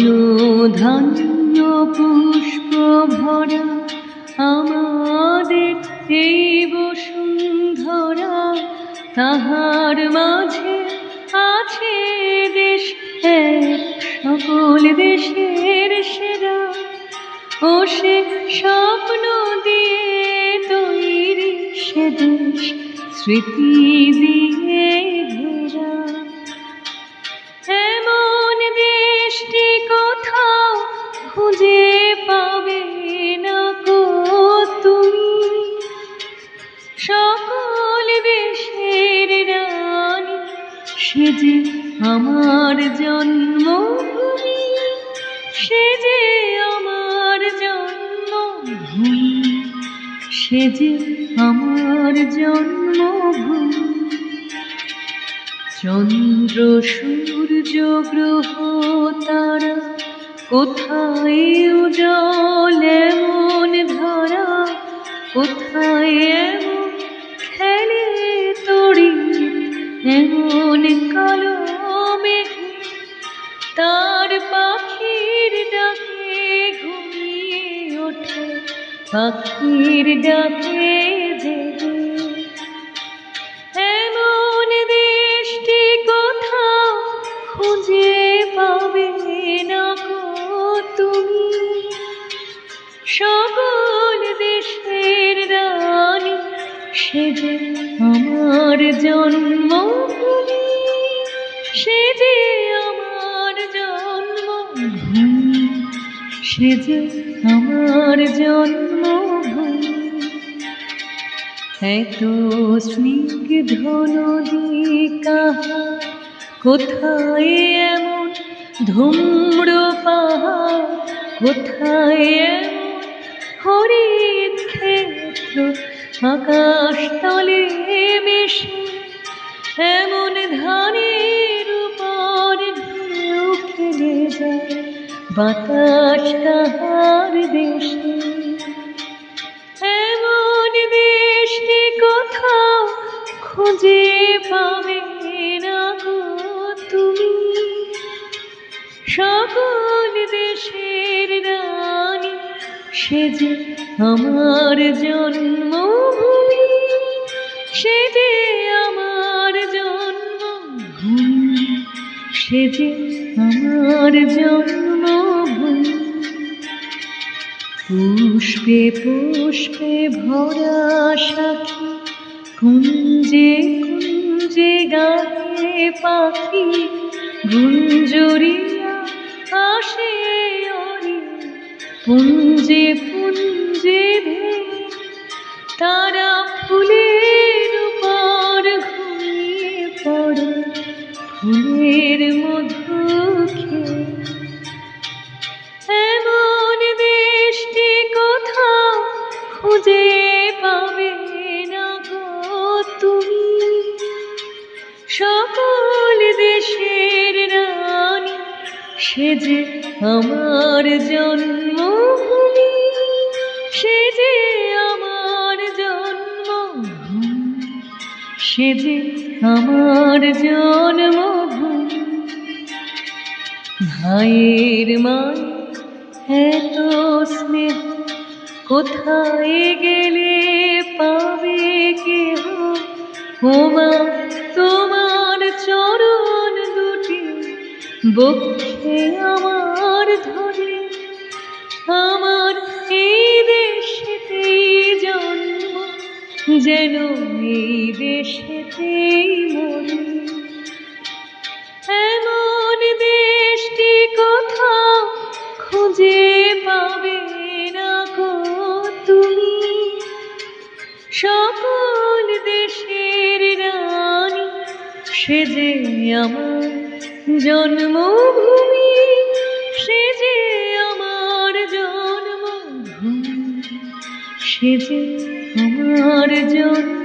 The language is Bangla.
রণধান্য পুষ্প ভরা আমাদের এই বসুন্ধরা, তাহার মাঝে আছে দেশ এক সকল দেশের সেরা। ও সে স্বপ্ন দিয়ে তৈরি সে দেশ স্মৃতি দিয়ে ঘেরা। এমন দেশটি কোথাও খুঁজে পাবে না কো তুমি, সকল দেশের রানী সে যে আমার জন্মভূমি, সে যে আমার জন্মভূমি, সে যে আমার জন্মভূমি। চন্দ্র সূর্য গ্রহ তারা কোথায় উজ্জ্বল এমন ধারা, কোথায় এমন খেলে তড়ি এমন কালো মেঘে, তার পাখির ডাকে ঘুমিয়ে ওঠে পাখির ডাকে জেগে। এমন দেশটি কোথাও খুঁজে পাবে না গো তুমি, সকল দেশের রানী সে যে আমার জন্মভূমি, সে যে আমার জন্মভূমি, সে যে আমার জন্মভূমি। এত স্নিগ্ধ নদী কাহা, কোথায় এমন ধূম্র পাহাড়, কোথায় এমন হরিৎ ক্ষেত্র আকাশ তলে মিশে, এমন ধানের উপর ঢেউ খেলে যায় বাতাস তাহার দেশে। এমন দেশটি কোথাও খুঁজে পাবে না গো তুমি, সকল দেশের রানী সে যে আমার জন্মভূমি, সে যে আমার জন্মভূমি, সে যে আমার জন্মভূমি। পুষ্পে পুষ্পে ভরা সাখী, কুঞ্জে কুঞ্জে গায়ে পাখি, গুঞ্জরিয়া আসে ওরে পুঞ্জে পুঞ্জে ধেয়ে, তারা ফুলের উপর ঘুমিয়ে পড়ে ফুলের মধু খেয়ে। এমন দেশটি কোথাও খুঁজে পাবে না গো তুমি, সকল দেশের রানী সে যে আমার জন্মভূমি, সে যে আমার জন্মভূমি, সে যে আমার জন্মভূমি। ভাইয়ের মায় এত স্নেহ কোথায় গেলে পাবে কেহ, ওমা তোমার চরণ দুটি বক্ষে আমার ধরে, আমার এই দেশেতেই জন্ম যেন এই দেশেতেই মরি। এমন দেশটি কোথাও খুঁজে পাবে না গো তুমি, সকল দেশের রানী সে যে আমার জন্মভূমি, সে যে আমার জন্মভূমি, সে যে আমার জন্ম।